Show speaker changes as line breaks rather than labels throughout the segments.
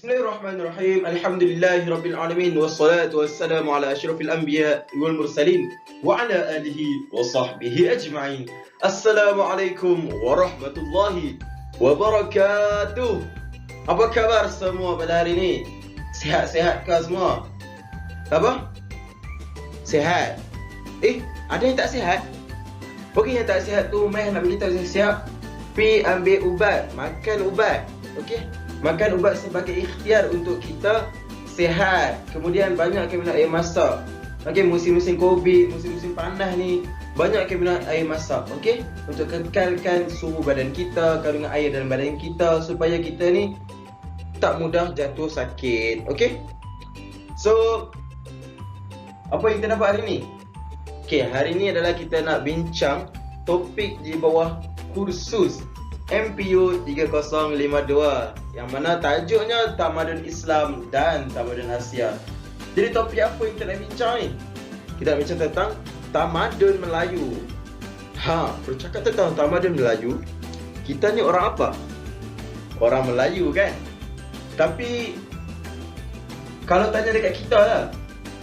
Bismillahirrahmanirrahim. Alhamdulillahirabbil alamin wassalatu wassalamu ala asyrafil anbiya wal mursalin wa ala alihi wa sahbihi ajma'in. Assalamualaikum warahmatullahi wabarakatuh. Apa khabar semua pada hari ini? Sehat-sehat ke semua? Apa? Sehat. Ada yang tak sehat? Okey, yang tak sihat tu Meh nak beritahu siap. Pi ambil ubat, makan ubat. Okey. Makan ubat sebagai ikhtiar untuk kita sihat. Kemudian banyak minum air masak. Okey, musim-musim Covid, musim-musim panas ni banyak minum air masak. Okey, untuk kekalkan suhu badan kita, kandungan air dalam badan kita supaya kita ni tak mudah jatuh sakit. Okey. So, apa yang kita dapat hari ni? Okey, hari ni adalah kita nak bincang topik di bawah kursus MPU 3052 yang mana tajuknya Tamadun Islam dan Tamadun Asia. Jadi topik apa yang kita nak bincang ni? Kita nak bincang tentang Tamadun Melayu. Bercakap tentang Tamadun Melayu, kita ni orang apa? Orang Melayu kan? Tapi kalau tanya dekat kita lah,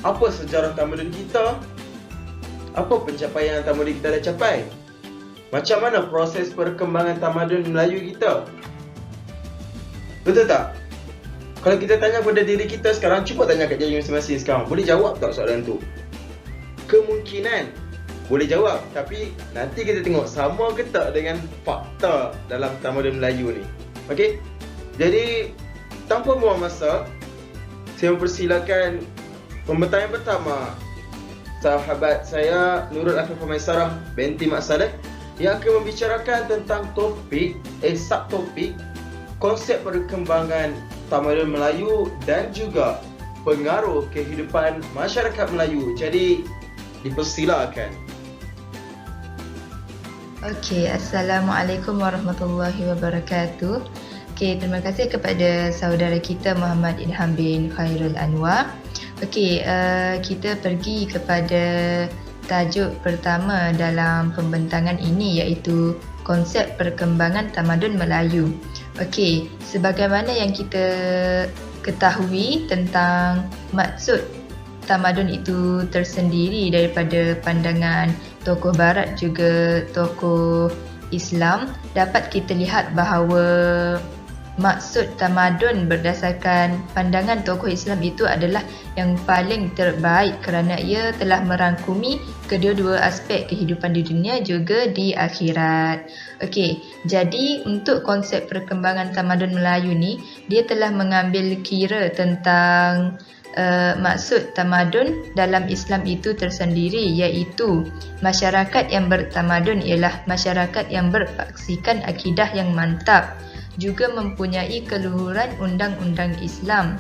apa sejarah tamadun kita? Apa pencapaian tamadun kita dah capai? Macam mana proses perkembangan tamadun Melayu kita? Betul tak? Kalau kita tanya pada diri kita sekarang, cuba tanya kat diri masing-masing sekarang, boleh jawab tak soalan tu? Kemungkinan boleh jawab, tapi nanti kita tengok sama ke tak dengan fakta dalam tamadun Melayu ni. Okey? Jadi, tanpa buang masa, saya mempersilakan pembentang yang pertama, sahabat saya Nurul Afifah Maisarah binti Mak Saleh, yang akan membicarakan tentang subtopik konsep perkembangan tamadun Melayu dan juga pengaruh kehidupan masyarakat Melayu. Jadi, dipersilakan.
Okey, Assalamualaikum warahmatullahi wabarakatuh. Okey, terima kasih kepada saudara kita Muhammad Ilham bin Khairul Anwar. Okey, kita pergi kepada tajuk pertama dalam pembentangan ini, iaitu konsep perkembangan tamadun Melayu. Okey, sebagaimana yang kita ketahui tentang maksud tamadun itu tersendiri daripada pandangan tokoh barat juga tokoh Islam, dapat kita lihat bahawa maksud tamadun berdasarkan pandangan tokoh Islam itu adalah yang paling terbaik kerana ia telah merangkumi kedua-dua aspek kehidupan di dunia juga di akhirat. Okey, jadi untuk konsep perkembangan tamadun Melayu ni, dia telah mengambil kira tentang maksud tamadun dalam Islam itu tersendiri, iaitu masyarakat yang bertamadun ialah masyarakat yang berpaksikan akidah yang mantap, juga mempunyai keluhuran undang-undang Islam,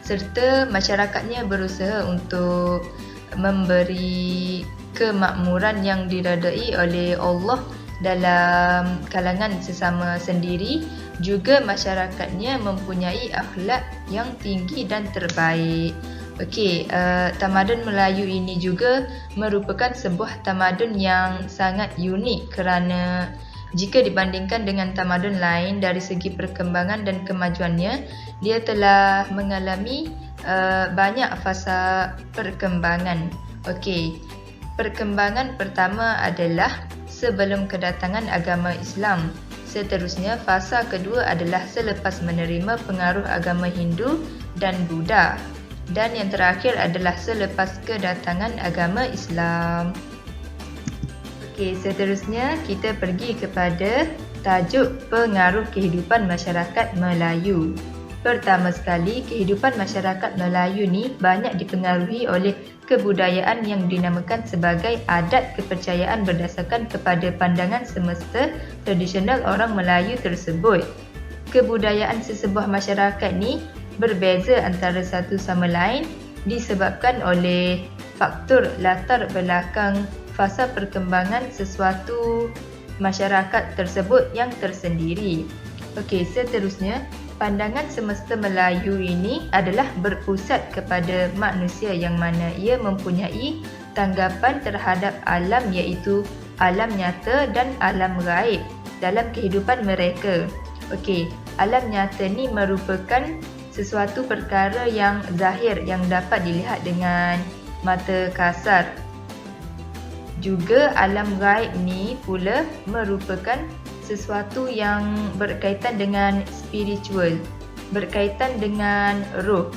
serta masyarakatnya berusaha untuk memberi kemakmuran yang diredai oleh Allah dalam kalangan sesama sendiri. Juga masyarakatnya mempunyai akhlak yang tinggi dan terbaik. Okey, tamadun Melayu ini juga merupakan sebuah tamadun yang sangat unik kerana jika dibandingkan dengan tamadun lain dari segi perkembangan dan kemajuannya, dia telah mengalami banyak fasa perkembangan. Okey, perkembangan pertama adalah sebelum kedatangan agama Islam. Seterusnya, fasa kedua adalah selepas menerima pengaruh agama Hindu dan Buddha. Dan yang terakhir adalah selepas kedatangan agama Islam. Okey, seterusnya kita pergi kepada tajuk pengaruh kehidupan masyarakat Melayu. Pertama sekali, kehidupan masyarakat Melayu ni banyak dipengaruhi oleh kebudayaan yang dinamakan sebagai adat kepercayaan berdasarkan kepada pandangan semesta tradisional orang Melayu tersebut. Kebudayaan sesebuah masyarakat ni berbeza antara satu sama lain disebabkan oleh faktor latar belakang fasa perkembangan sesuatu masyarakat tersebut yang tersendiri. Okey, seterusnya, pandangan semesta Melayu ini adalah berpusat kepada manusia yang mana ia mempunyai tanggapan terhadap alam, iaitu alam nyata dan alam gaib dalam kehidupan mereka. Okey, alam nyata ni merupakan sesuatu perkara yang zahir yang dapat dilihat dengan mata kasar. Juga alam gaib ni pula merupakan sesuatu yang berkaitan dengan spiritual, berkaitan dengan roh.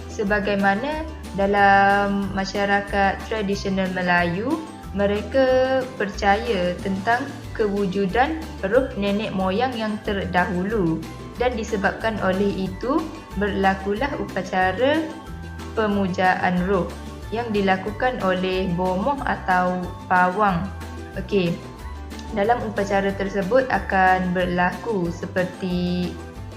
Sebagaimana dalam masyarakat tradisional Melayu, mereka percaya tentang kewujudan roh nenek moyang yang terdahulu, dan disebabkan oleh itu berlakulah upacara pemujaan roh yang dilakukan oleh bomoh atau pawang. Okey. Dalam upacara tersebut akan berlaku seperti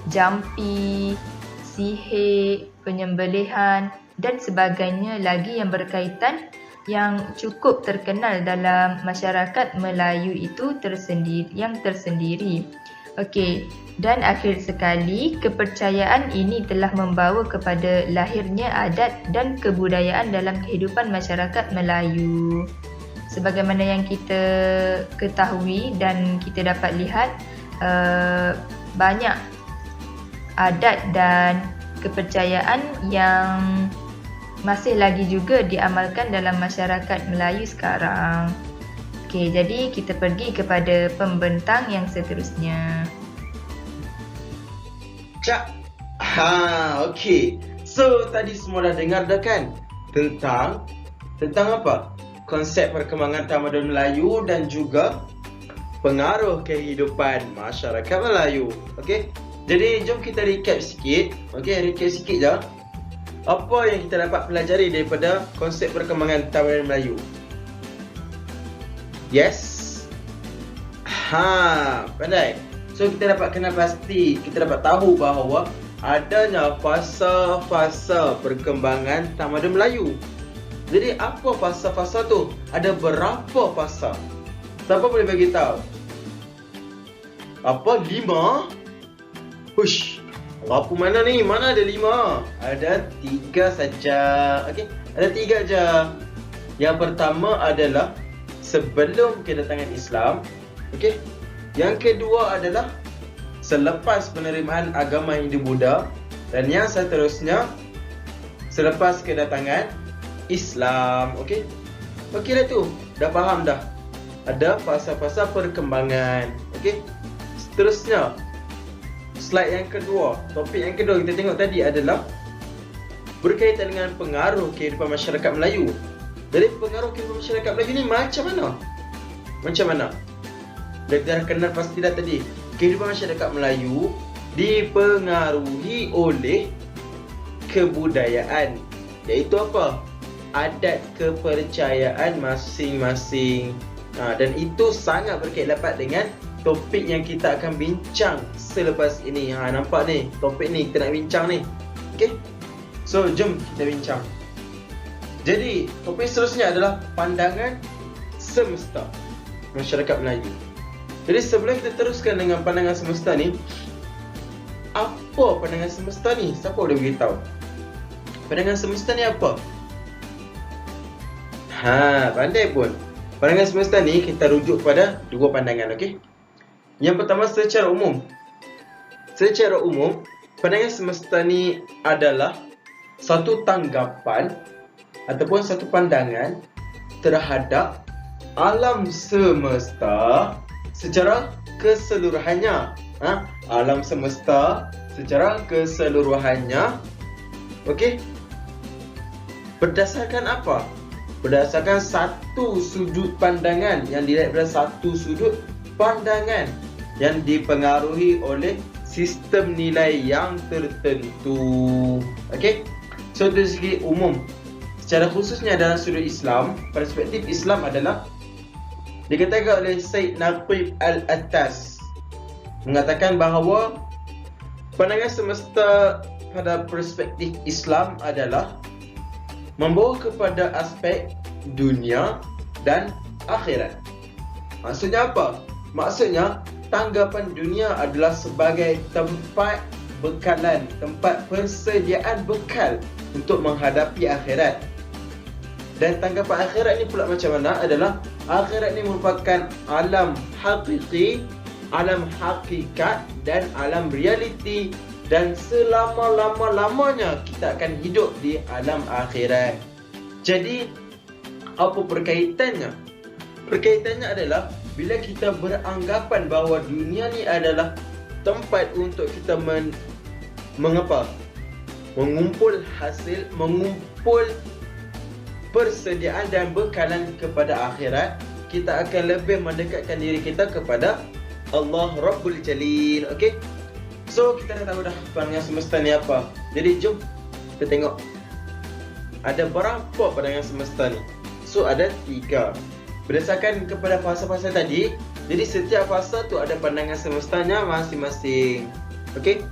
jampi, sihir, penyembelihan dan sebagainya lagi yang berkaitan, yang cukup terkenal dalam masyarakat Melayu itu tersendiri. Okey, dan akhir sekali, kepercayaan ini telah membawa kepada lahirnya adat dan kebudayaan dalam kehidupan masyarakat Melayu. Sebagaimana yang kita ketahui dan kita dapat lihat, banyak adat dan kepercayaan yang masih lagi juga diamalkan dalam masyarakat Melayu sekarang. Okey, jadi kita pergi kepada pembentang yang seterusnya.
Okey. So, tadi semua dah dengar dah kan? Tentang apa? Konsep perkembangan tamadun Melayu dan juga pengaruh kehidupan masyarakat Melayu. Okey? Jadi, jom kita recap sikit. Okey, recap sikit je. Apa yang kita dapat pelajari daripada konsep perkembangan tamadun Melayu? Yes? Pandai. So kita dapat kenal pasti, kita dapat tahu bahawa adanya fasa-fasa perkembangan tamadun Melayu. Jadi apa fasa-fasa tu? Ada berapa fasa? Siapa boleh bagi tahu? Apa? 5? Hush. Apa mana ni? Mana ada 5? Ada 3 saja. Okey, ada 3 je. Yang pertama adalah sebelum kedatangan Islam. Okey. Yang kedua adalah selepas penerimaan agama Hindu Buddha, dan yang seterusnya selepas kedatangan Islam. Okey. Okey dah tu. Dah faham dah. Ada fasa-fasa perkembangan. Okey. Seterusnya, slide yang kedua, topik yang kedua kita tengok tadi adalah berkaitan dengan pengaruh kehidupan masyarakat Melayu. Jadi pengaruh kehidupan masyarakat Melayu ni macam mana? Macam mana? Dah kenal pasti dah tadi. Kehidupan masyarakat Melayu dipengaruhi oleh kebudayaan, iaitu apa? Adat kepercayaan masing-masing. Dan itu sangat berkait rapat dengan topik yang kita akan bincang selepas ini. Nampak ni, topik ni kita nak bincang ni. Okay, so jom kita bincang. Jadi topik seterusnya adalah pandangan semesta masyarakat Melayu. Jadi sebelum kita teruskan dengan pandangan semesta ni, apa pandangan semesta ni? Siapa boleh beritahu? Pandangan semesta ni apa? Pandai pun. Pandangan semesta ni kita rujuk pada 2 pandangan, okey? Yang pertama, secara umum. Secara umum, pandangan semesta ni adalah satu tanggapan ataupun satu pandangan terhadap alam semesta secara keseluruhannya. Alam semesta secara keseluruhannya. Okey. Berdasarkan apa? Berdasarkan satu sudut pandangan yang dilihat pada satu sudut pandangan yang dipengaruhi oleh sistem nilai yang tertentu. Okey. So dari segi umum, secara khususnya dalam sudut Islam, perspektif Islam adalah dikatakan oleh Syed Naqib Al-Attas, mengatakan bahawa pandangan semesta pada perspektif Islam adalah membawa kepada aspek dunia dan akhirat. Maksudnya apa? Maksudnya tanggapan dunia adalah sebagai tempat bekalan, tempat persediaan bekal untuk menghadapi akhirat. Dan tanggapan akhirat ni pula macam mana? Adalah akhirat ni merupakan alam hakiki, alam hakikat dan alam realiti, dan selama-lama-lamanya kita akan hidup di alam akhirat. Jadi apa perkaitannya? Perkaitannya adalah bila kita beranggapan bahawa dunia ni adalah tempat untuk kita mengumpul hasil, mengumpul persediaan dan bekalan kepada akhirat, kita akan lebih mendekatkan diri kita kepada Allah Rabbul Jalil. Okey. So kita dah tahu dah pandangan semesta ni apa. Jadi jom kita tengok ada berapa pandangan semesta ni. So ada 3. Berdasarkan kepada fasa-fasa tadi, jadi setiap fasa tu ada pandangan semestanya masing-masing. Okey.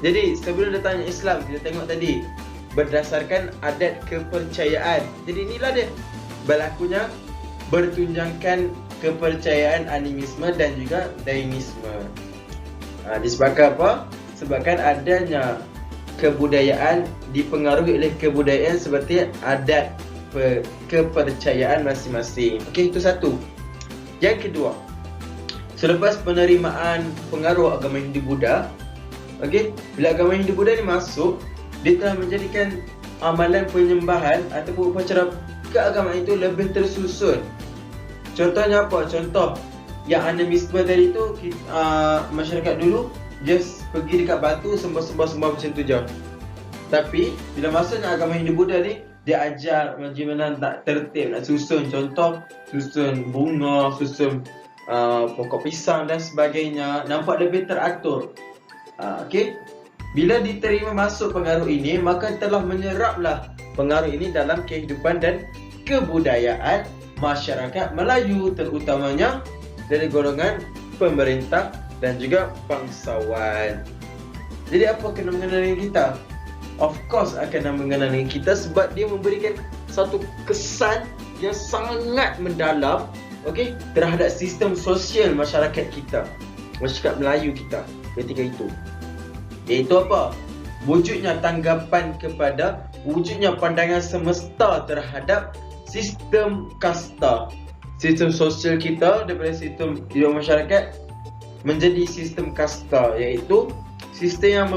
Jadi sebelum datangnya Islam, kita tengok tadi berdasarkan adat kepercayaan. Jadi inilah dia berlakunya bertunjangkan kepercayaan animisme dan juga dainisme. Disebabkan apa? Sebabkan adanya kebudayaan dipengaruhi oleh kebudayaan seperti adat kepercayaan masing-masing. Okey, itu satu. Yang kedua, selepas penerimaan pengaruh agama Hindu-Buddha, okey, bila agama Hindu-Buddha ni masuk, dia telah menjadikan amalan penyembahan ataupun upacara keagamaan itu lebih tersusun. Contohnya apa? Contoh yang animisme tadi tu, masyarakat dulu just pergi dekat batu sembah-sembah macam tu je. Tapi bila masuknya agama Hindu-Buddha ni, dia ajar macam mana tak tertib nak susun. Contoh, susun bunga, susun pokok pisang dan sebagainya. Nampak lebih teratur. Okey. Bila diterima masuk pengaruh ini, maka telah menyeraplah pengaruh ini dalam kehidupan dan kebudayaan masyarakat Melayu, terutamanya dari golongan pemerintah dan juga bangsawan. Jadi apa kena mengenal dengan kita? Of course akan mengenal dengan kita sebab dia memberikan satu kesan yang sangat mendalam, okey, terhadap sistem sosial masyarakat kita, masyarakat Melayu kita ketika itu. Iaitu apa? Wujudnya tanggapan kepada wujudnya pandangan semesta terhadap sistem kasta. Sistem sosial kita daripada sistem hidup masyarakat menjadi sistem kasta, iaitu sistem yang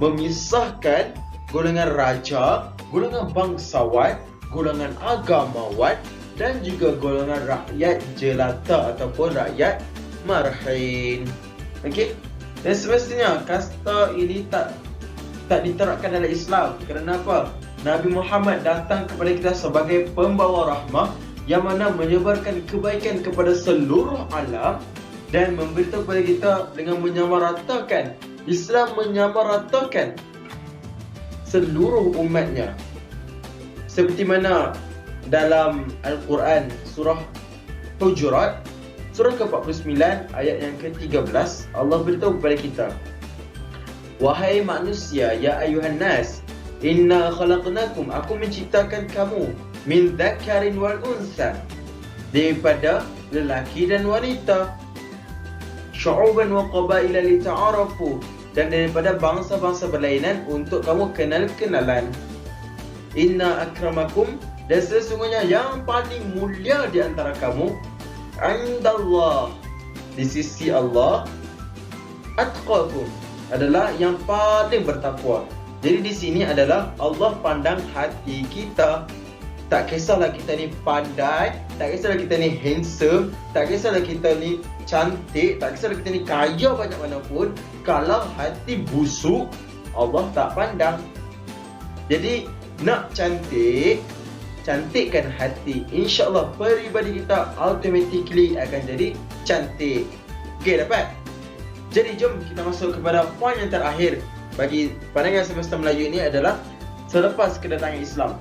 memisahkan golongan raja, golongan bangsawan, golongan agamawan dan juga golongan rakyat jelata ataupun rakyat marhain. Okey? Dan semestinya kasta ini tak diterapkan dalam Islam. Kerana apa? Nabi Muhammad datang kepada kita sebagai pembawa rahmah yang mana menyebarkan kebaikan kepada seluruh alam dan memberitahu kepada kita dengan menyamaratakan Islam, menyamaratakan seluruh umatnya. Seperti mana dalam Al-Quran surah Hujurat surah ke-49 ayat yang ke-13, Allah beritahu kepada kita, wahai manusia, ya ayuhan nas, inna khalaqnakum, aku menciptakan kamu, min dzakarin wal unsa, daripada lelaki dan wanita, syu'uban wa qabaila lita'arafu, dan daripada bangsa-bangsa berlainan untuk kamu kenal-kenalan. Inna akramakum, dan sesungguhnya yang paling mulia di antara kamu, indallah, di sisi Allah, atqakum, adalah yang paling bertakwa. Jadi di sini adalah Allah pandang hati kita. Tak kisahlah kita ni pandai, tak kisahlah kita ni handsome, tak kisahlah kita ni cantik, tak kisahlah kita ni kaya banyak mana pun, kalau hati busuk, Allah tak pandang. Jadi nak cantikkan hati, InsyaAllah peribadi kita automatically akan jadi cantik. Okey, dapat? Jadi jom kita masuk kepada poin yang terakhir bagi pandangan semesta Melayu ini adalah selepas kedatangan Islam.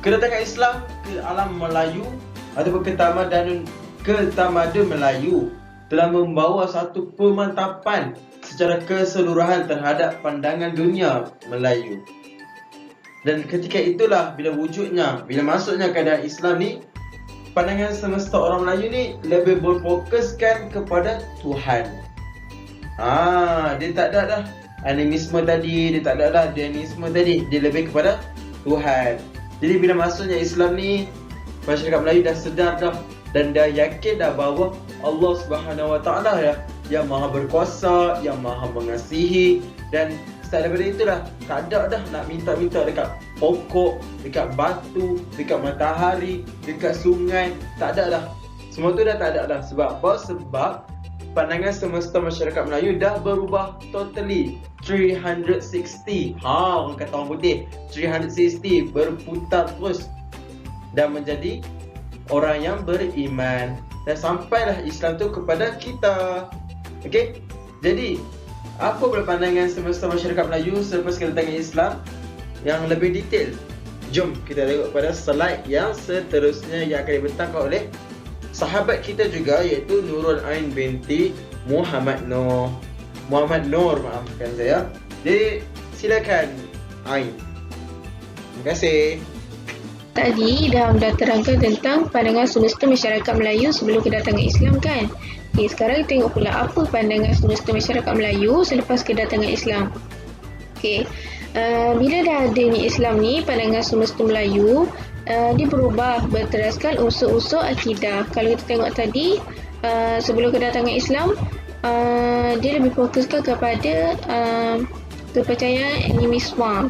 Kedatangan Islam ke alam Melayu ataupun ketamadan Melayu telah membawa satu pemantapan secara keseluruhan terhadap pandangan dunia Melayu. Dan ketika itulah bila masuknya keadaan Islam ni, pandangan semesta orang Melayu ni lebih berfokuskan kepada Tuhan. Dia tak ada dah animisme tadi, dia tak ada dah dainisme tadi, dia lebih kepada Tuhan. Jadi bila masuknya Islam ni, masyarakat Melayu dah sedar dah dan dah yakin dah bahawa Allah Subhanahu Wa Taala ya, yang Maha Berkuasa, yang Maha Mengasihi. Dan selain daripada itulah, tak ada dah nak minta-minta dekat pokok, dekat batu, dekat matahari, dekat sungai. Tak ada dah. Semua tu dah tak ada dah. Sebab apa? Sebab pandangan semesta masyarakat Melayu dah berubah totally 360. Orang kata orang putih, 360 berputar terus dan menjadi orang yang beriman. Dan sampailah Islam tu kepada kita. Okey. Jadi apa pula pandangan semesta masyarakat Melayu selepas kedatangan Islam yang lebih detail? Jom kita tengok pada slide yang seterusnya yang akan dibentangkan oleh sahabat kita juga, iaitu Nurul Ain binti Muhammad Nur. Maafkan saya. Jadi silakan Ain. Terima kasih.
Tadi dah terangkan tentang pandangan semesta masyarakat Melayu sebelum kedatangan Islam kan? Okay, sekarang kita tengok pula apa pandangan semesta masyarakat Melayu selepas kedatangan Islam. Okay, bila dah adanya Islam ni, pandangan semesta Melayu dia berubah berteraskan unsur-unsur akidah. Kalau kita tengok tadi, sebelum kedatangan Islam, dia lebih fokuskan kepada kepercayaan animisme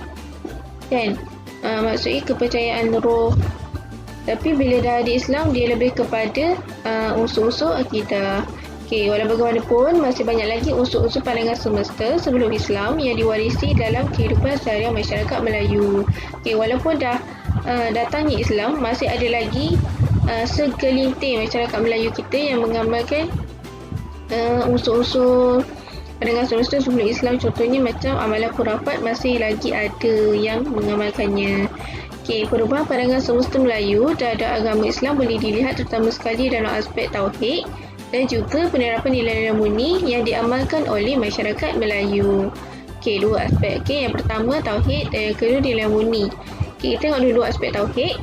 kan? Maksudnya kepercayaan roh. Tapi bila dah ada Islam, dia lebih kepada unsur-unsur akidah. Okay, walau bagaimanapun masih banyak lagi unsur-unsur pandangan semesta sebelum Islam yang diwarisi dalam kehidupan seharian masyarakat Melayu. Okay, walaupun dah datangnya Islam, masih ada lagi segelintir masyarakat Melayu kita yang mengamalkan unsur-unsur pandangan semesta sebelum Islam. Contohnya macam amalan khurafat masih lagi ada yang mengamalkannya. Okay, perubahan pandangan semesta Melayu terhadap agama Islam boleh dilihat terutama sekali dalam aspek tauhid dan juga penerapan nilai-nilai murni yang diamalkan oleh masyarakat Melayu. Okay, dua aspek. Okay, yang pertama tauhid dan yang kedua nilai murni. Okay, kita tengok dulu aspek tauhid.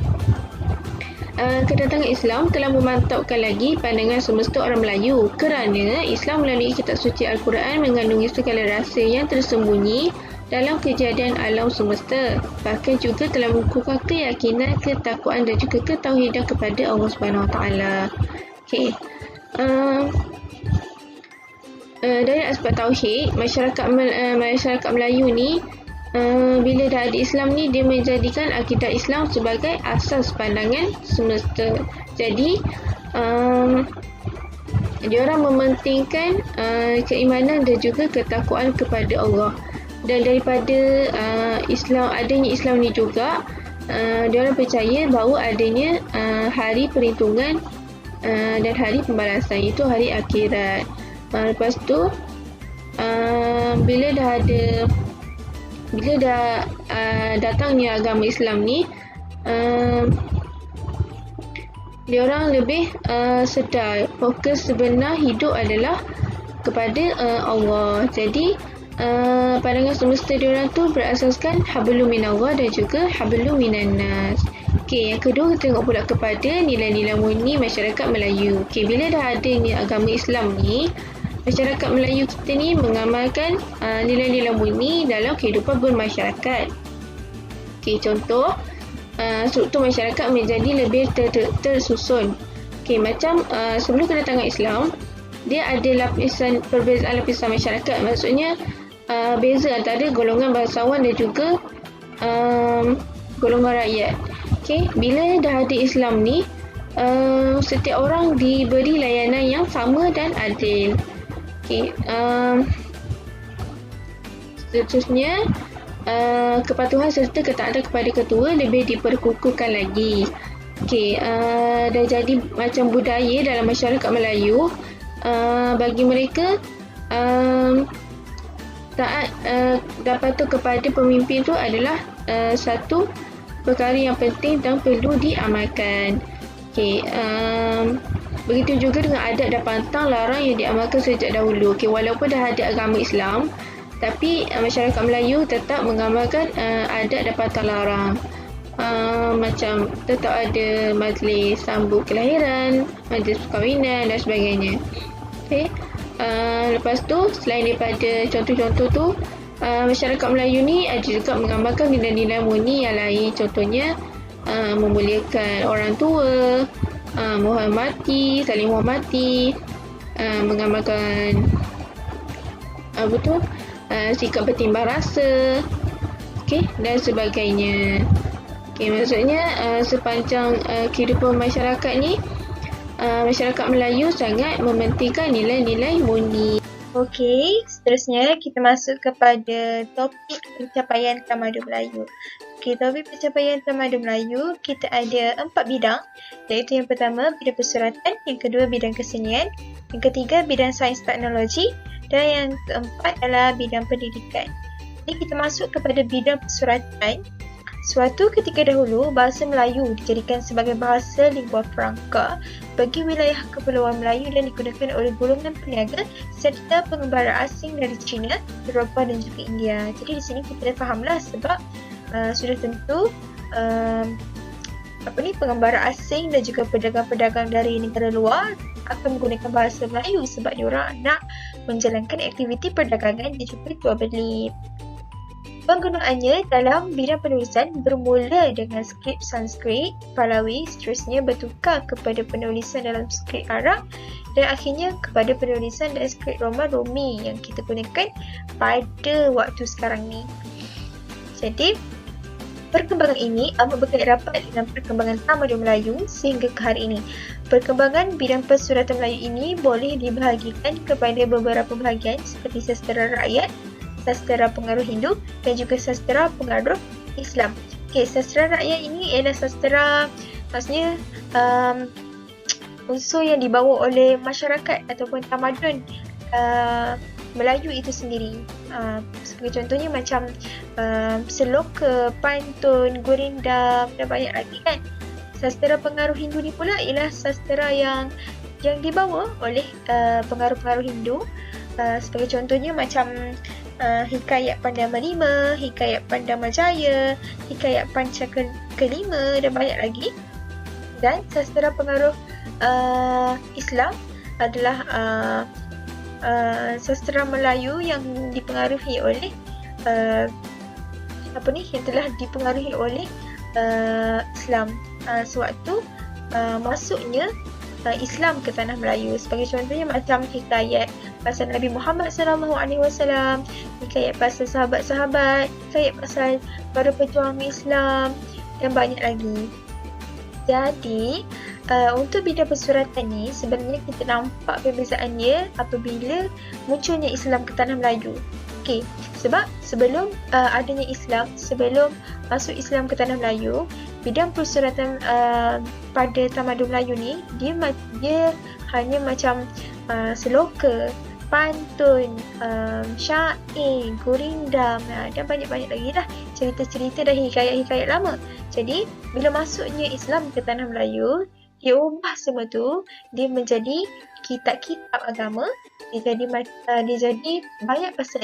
Kedatangan Islam telah memantapkan lagi pandangan semesta orang Melayu kerana Islam melalui kitab suci Al-Quran mengandungi segala rahsia yang tersembunyi dalam kejadian alam semesta. Bahkan juga telah mengukuhkan keyakinan, ketakwaan dan juga ketauhidan kepada Allah Subhanahu Wa Taala. Okay. Dari aspek tauhid, masyarakat Melayu ni bila dah ada Islam ni, dia menjadikan akidah Islam sebagai asas pandangan semesta. Jadi diorang mementingkan keimanan dan juga ketakwaan kepada Allah. Dan daripada adanya Islam ni juga, diorang percaya bahawa adanya hari perhitungan dan hari pembalasan, iaitu hari akhirat. Lepas tu bila dah datangnya agama Islam ni, diorang lebih sedar fokus sebenar hidup adalah kepada Allah. Jadi pandangan semesta diorang tu berasaskan hablum minallah dan juga hablum minannas. Okey, yang kedua kita tengok pula kepada nilai-nilai murni masyarakat Melayu. Okey, bila dah adanya agama Islam ni, masyarakat Melayu kita ni mengamalkan nilai-nilai murni dalam kehidupan bermasyarakat. Okey, contoh struktur masyarakat menjadi lebih tersusun. Okey, macam sebelum kedatangan Islam, dia ada perbezaan lapisan masyarakat. Maksudnya beza antara golongan bangsawan dan juga golongan rakyat. Okey, bila dah ada Islam ni, setiap orang diberi layanan yang sama dan adil. Okey, seterusnya kepatuhan serta ketaatan kepada ketua lebih diperkukuhkan lagi. Okey, dah jadi macam budaya dalam masyarakat Melayu. Bagi mereka taat dan patuh kepada pemimpin tu adalah satu perkara yang penting dan perlu diamalkan. Okey, begitu juga dengan adat dan pantang larang yang diamalkan sejak dahulu. Okey, walaupun dah ada agama Islam, tapi masyarakat Melayu tetap mengamalkan adat dan pantang larang. Macam tetap ada majlis sambut kelahiran, majlis perkahwinan dan sebagainya. Okey, lepas tu selain daripada contoh-contoh tu, masyarakat Melayu ni ada juga mengamalkan nilai-nilai murni yang lain. Contohnya memuliakan orang tua, saling menghormati, mengamalkan sikap bertimbang rasa, dan sebagainya. Maksudnya sepanjang kehidupan masyarakat ni, masyarakat Melayu sangat mementingkan nilai-nilai murni.
Seterusnya kita masuk kepada topik pencapaian tamadun Melayu. Topik pencapaian tamadun Melayu, kita ada 4 bidang, iaitu yang pertama bidang persuratan, yang kedua bidang kesenian, yang ketiga bidang sains teknologi, dan yang keempat adalah bidang pendidikan. Jadi kita masuk kepada bidang persuratan. Suatu ketika dahulu, bahasa Melayu dijadikan sebagai bahasa lingua franca bagi wilayah kepulauan Melayu dan digunakan oleh golongan peniaga serta pengembara asing dari China, Eropah dan juga India. Jadi di sini kita dah fahamlah sebab sudah tentu pengembara asing dan juga pedagang-pedagang dari negara luar akan menggunakan bahasa Melayu sebab diorang nak menjalankan aktiviti perdagangan dan juga jual beli. Penggunaannya dalam bidang penulisan bermula dengan skrip Sanskrit, Pahlawi, seterusnya bertukar kepada penulisan dalam skrip Arab dan akhirnya kepada penulisan dalam skrip Roman-Romi yang kita gunakan pada waktu sekarang ni. Jadi, perkembangan ini amat berkait rapat dengan perkembangan tamadun Melayu sehingga ke hari ini. Perkembangan bidang persuratan Melayu ini boleh dibahagikan kepada beberapa bahagian seperti sastera rakyat, sastera pengaruh Hindu dan juga sastera pengaruh Islam. Sastera rakyat ini ialah sastera, maksudnya unsur yang dibawa oleh masyarakat ataupun tamadun Melayu itu sendiri. Sebagai contohnya macam seloka, pantun, gurindam dan banyak lagi kan. Sastera pengaruh Hindu ni pula ialah sastera yang dibawa oleh pengaruh-pengaruh Hindu. Sebagai contohnya macam Hikayat Pandama 5, Hikayat Pandama Jaya, Hikayat Panca kelima dan banyak lagi. Dan sastera pengaruh Islam adalah sastera Melayu yang dipengaruhi oleh yang telah dipengaruhi oleh Islam sewaktu masuknya Islam ke tanah Melayu. Sebagai contohnya macam hikayat pasal Nabi Muhammad SAW, hikayat pasal sahabat-sahabat, hikayat pasal para pejuang Islam dan banyak lagi. Jadi untuk bidang persuratan ni sebenarnya kita nampak perbezaannya apabila munculnya Islam ke tanah Melayu. Sebab sebelum adanya Islam, sebelum masuk Islam ke tanah Melayu, bidang persuratan pada tamadun Melayu ni dia hanya macam seloka, pantun, syair, gurindam dan banyak-banyak lagi lah cerita-cerita dan hikayat-hikayat lama. Jadi bila masuknya Islam ke tanah Melayu, dia ubah semua tu, dia menjadi kitab-kitab agama, dia jadi banyak pasal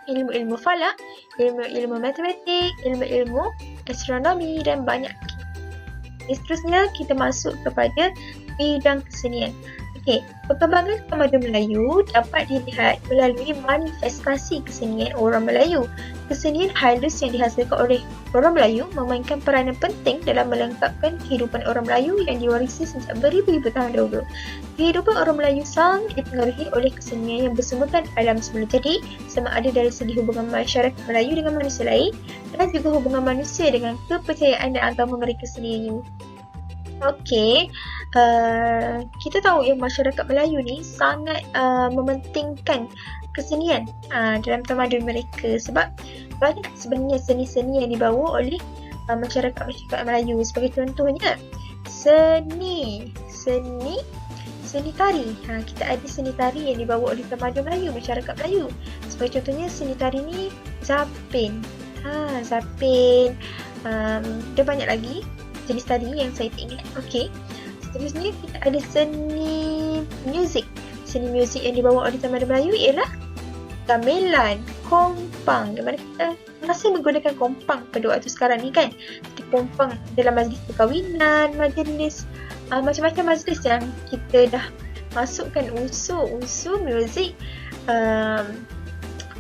ilmu-ilmu falak, ilmu-ilmu matematik, ilmu-ilmu astronomi dan banyak. Seterusnya kita masuk kepada bidang kesenian. Perkembangan tamadun Melayu dapat dilihat melalui manifestasi kesenian orang Melayu. Kesenian halus yang dihasilkan oleh orang Melayu memainkan peranan penting dalam melengkapkan kehidupan orang Melayu yang diwarisi sejak beribu-ribu tahun dahulu. Kehidupan orang Melayu sangat dipengaruhi oleh kesenian yang bersumberkan alam semula jadi, sama ada dari segi hubungan masyarakat Melayu dengan manusia lain dan juga hubungan manusia dengan kepercayaan dan agama mereka sendiri. Kita tahu yang masyarakat Melayu ni sangat mementingkan kesenian dalam tamadun mereka sebab banyak sebenarnya seni-seni yang dibawa oleh masyarakat Melayu. Sebagai contohnya seni tari. Kita ada seni tari yang dibawa oleh tamadun Melayu, masyarakat Melayu. Sebagai contohnya seni tari ni zapin. Dan banyak lagi jenis tari yang saya tak ingat. Seterusnya kita ada seni muzik. Seni muzik yang dibawa oleh tamadun Melayu ialah gamelan, kompang. Di mana kita masih menggunakan kompang pada waktu sekarang ni kan. Seperti kompang dalam majlis perkahwinan, majlis macam-macam majlis yang kita dah masukkan unsur muzik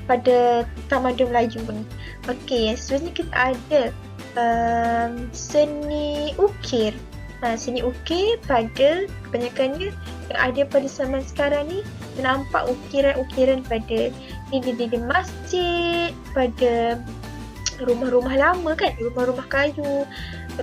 pada tamadun Melayu ni. Seterusnya kita ada seni ukir.
Seni ukir pada kebanyakannya yang ada pada zaman sekarang ni, nampak ukiran-ukiran pada dinding-dinding masjid, pada rumah-rumah lama kan, rumah-rumah kayu,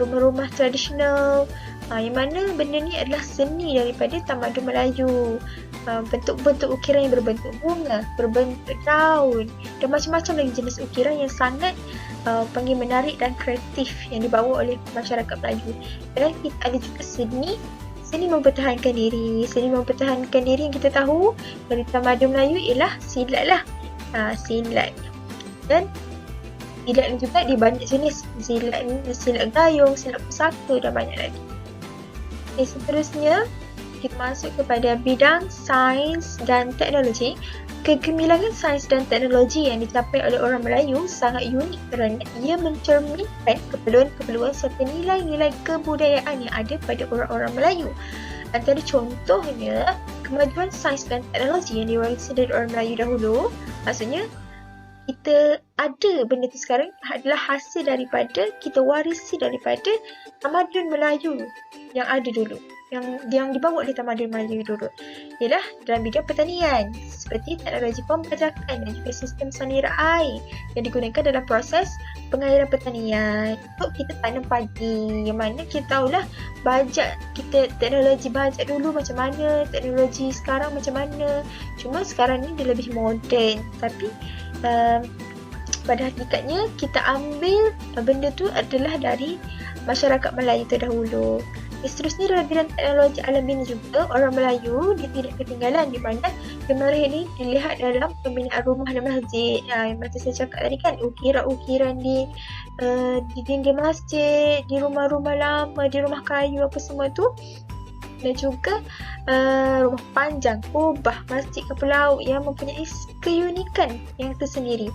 rumah-rumah tradisional. Yang mana benda ni adalah seni daripada tamadun Melayu. Bentuk-bentuk ukiran yang berbentuk bunga, berbentuk daun, dan macam-macam lagi jenis ukiran yang sangat panggil menarik dan kreatif yang dibawa oleh masyarakat Melayu. Dan kita ada juga seni mempertahankan diri. Seni mempertahankan diri yang kita tahu dari tamadun Melayu ialah silat lah. Silat. Dan silat ni juga di banyak jenis. Silat gayung, silat pusaka dan banyak lagi. Seterusnya kita masuk kepada bidang sains dan teknologi. Kegemilangan sains dan teknologi yang dicapai oleh orang Melayu sangat unik kerana ia mencerminkan keperluan-keperluan serta nilai-nilai kebudayaan yang ada pada orang-orang Melayu. Antara contohnya, kemajuan sains dan teknologi yang diwarisi dari orang Melayu dahulu. Maksudnya, kita ada benda tu sekarang adalah hasil daripada, kita warisi daripada tamadun Melayu yang ada dulu, yang dibawa oleh tamadun Melayu dulu, ialah dalam bidang pertanian seperti teknologi pembajakan dan juga sistem sanira air yang digunakan dalam proses pengairan pertanian untuk kita tanam padi. Yang mana kita tahulah teknologi bajak dulu macam mana, teknologi sekarang macam mana. Cuma sekarang ni dia lebih moden, tapi pada hakikatnya kita ambil benda tu adalah dari masyarakat Melayu terdahulu. Seterusnya dalam bidang teknologi alam bina juga, orang Melayu dia tidak ketinggalan di mana kemarin ini dilihat dalam pembinaan rumah dan masjid. Macam saya cakap tadi kan, ukiran-ukiran di dinding masjid, di rumah-rumah lama, di rumah kayu apa semua tu. Dan juga rumah panjang, kubah, masjid kapal laut yang mempunyai keunikan yang tersendiri.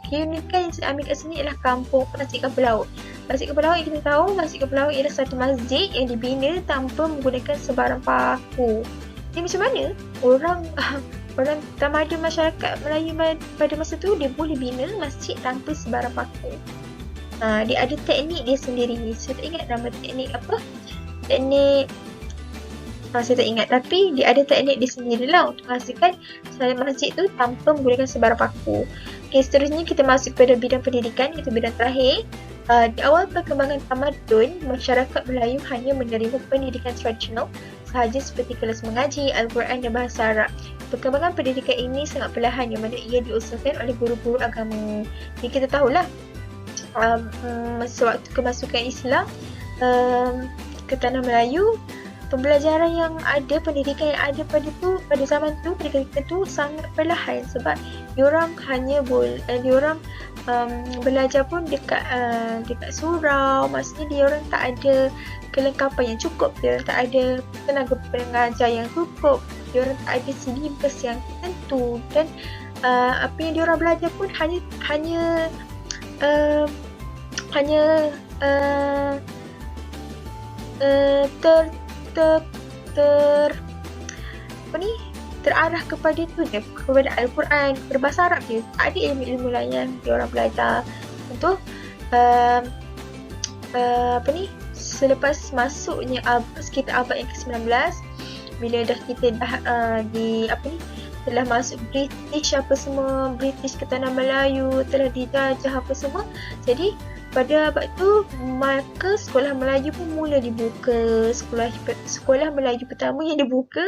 Keunikan yang saya ambil kat sini ialah kampung masjid kapal laut. Masjid kapal laut yang kita tahu, masjid kapal laut ialah satu masjid yang dibina tanpa menggunakan sebarang paku. Jadi macam mana orang tamadun masyarakat Melayu pada masa tu dia boleh bina masjid tanpa sebarang paku? Dia ada teknik dia sendiri. Saya tak ingat nama teknik apa. Saya tak ingat, tapi dia ada teknik dia sendirilah untuk menghasilkan masjid tu tanpa menggunakan sebarang paku. Seterusnya kita masuk pada bidang pendidikan, iaitu bidang terakhir. Di awal perkembangan tamadun, masyarakat Melayu hanya menerima pendidikan tradisional sahaja seperti kelas mengaji, Al-Quran dan bahasa Arab. Perkembangan pendidikan ini sangat perlahan yang mana ia diusahakan oleh guru-guru agama. Jadi kita tahulah sewaktu kemasukan Islam ke tanah Melayu, pembelajaran yang ada, pendidikan yang ada pada zaman tu, pada ketika tu sangat perlahan sebab diorang hanya diorang belajar pun dekat surau. Maksudnya diorang tak ada kelengkapan yang cukup, diorang tak ada tenaga pengajar yang cukup, diorang tak ada silibus yang tertentu, dan apa yang diorang belajar pun hanya terarah kepada tu je, kepada Al-Quran, kepada bahasa Arab je. Tak ada ilmu-ilmu lain yang diorang belajar. Untuk selepas masuknya sekitar abad yang ke-19, bila kita telah masuk British ke tanah Melayu, telah dijajah apa semua. Jadi pada abad tu, maka sekolah Melayu pun mula dibuka. Sekolah Melayu pertama yang dibuka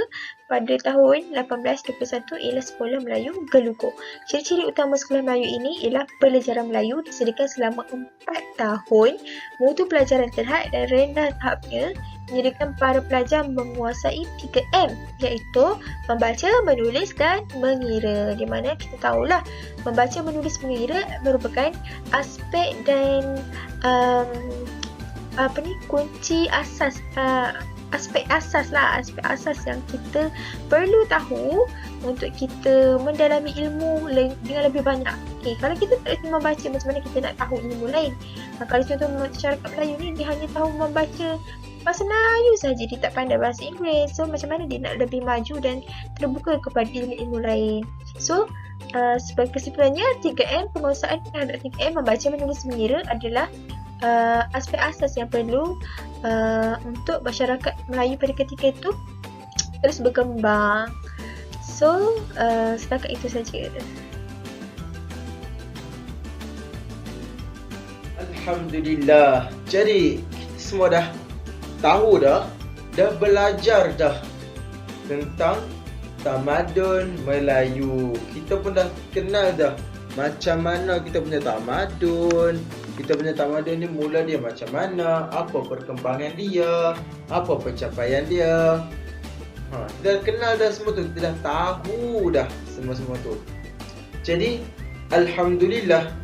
pada tahun 1821 ialah Sekolah Melayu Gelugur. Ciri-ciri utama Sekolah Melayu ini ialah pelajaran Melayu disediakan selama 4 tahun. Mutu pelajaran terhad dan rendah tahapnya menyediakan para pelajar menguasai 3M, iaitu membaca, menulis dan mengira. Di mana kita tahulah membaca, menulis, mengira merupakan aspek dan kunci asas, aspek asas yang kita perlu tahu untuk kita mendalami ilmu dengan lebih banyak. Kalau kita tak reti membaca, macam mana kita nak tahu ilmu lain? Kalau contoh masyarakat Melayu ni, dia hanya tahu membaca bahasa Melayu saja, dia tak pandai bahasa Inggeris. So macam mana dia nak lebih maju dan terbuka kepada ilmu-ilmu lain? So sebagai kesimpulannya, 3M, penguasaan terhadap 3M, membaca, menulis, mengira adalah aspek asas yang perlu untuk masyarakat Melayu pada ketika itu terus berkembang. So, setakat itu saja.
Alhamdulillah. Jadi kita semua dah tahu dah belajar dah tentang tamadun Melayu. Kita pun dah kenal dah macam mana kita punya tamadun. Kita punya tamadun ni mula dia macam mana, apa perkembangan dia, apa pencapaian dia. Kita dah kenal dah semua tu, kita dah tahu dah semua tu. Jadi alhamdulillah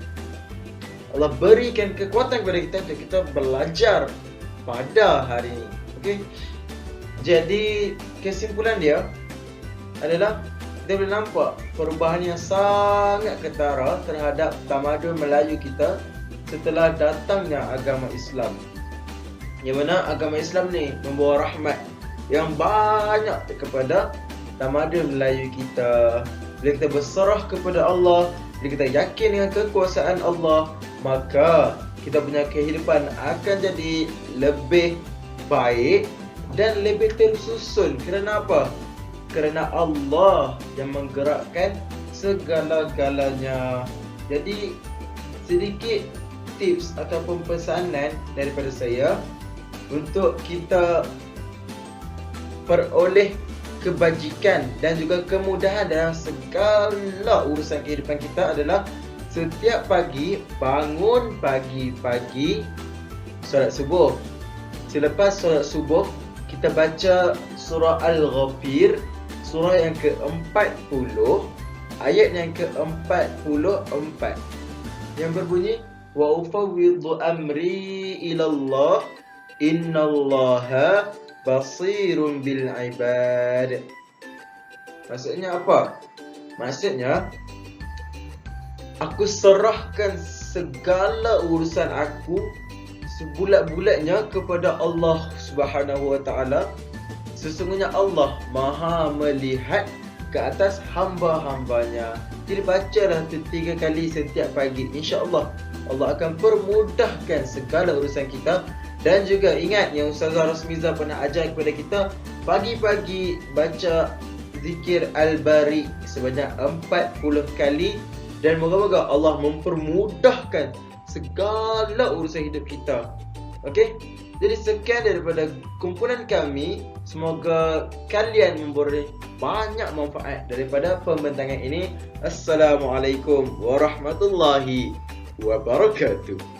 Allah berikan kekuatan kepada kita untuk kita belajar pada hari ini. Okey. Jadi kesimpulan dia adalah kita boleh nampak perubahan yang sangat ketara terhadap tamadun Melayu kita setelah datangnya agama Islam. Yang mana agama Islam ni membawa rahmat yang banyak kepada tamadun Melayu kita. Bila kita berserah kepada Allah, bila kita yakin dengan kekuasaan Allah, maka kita punya kehidupan akan jadi lebih baik dan lebih tersusun. Kerana apa? Kerana Allah yang menggerakkan segala-galanya. Jadi sedikit tips ataupun pesanan daripada saya untuk kita peroleh kebajikan dan juga kemudahan dalam segala urusan kehidupan kita adalah setiap pagi bangun pagi-pagi solat subuh. Selepas solat subuh kita baca surah Al-Ghafir, surah yang ke-40, ayat yang ke-44 yang berbunyi wa ufawwidhu amri ila Allah innallaha basirun bil ibad. Maksudnya apa? Maksudnya aku serahkan segala urusan aku sebulat-bulatnya kepada Allah Subhanahu wa taala. Sesungguhnya Allah Maha melihat ke atas hamba-hambanya. Jadi bacalah tu 3 kali setiap pagi. InsyaAllah Allah akan permudahkan segala urusan kita. Dan juga ingat yang Ustazah Rasmiza pernah ajar kepada kita, pagi-pagi baca zikir Al-Bari sebanyak 40 kali. Dan moga-moga Allah mempermudahkan segala urusan hidup kita. Okey? Jadi sekian daripada kumpulan kami. Semoga kalian memperoleh banyak manfaat daripada pembentangan ini. Assalamualaikum warahmatullahi wabarakatuh.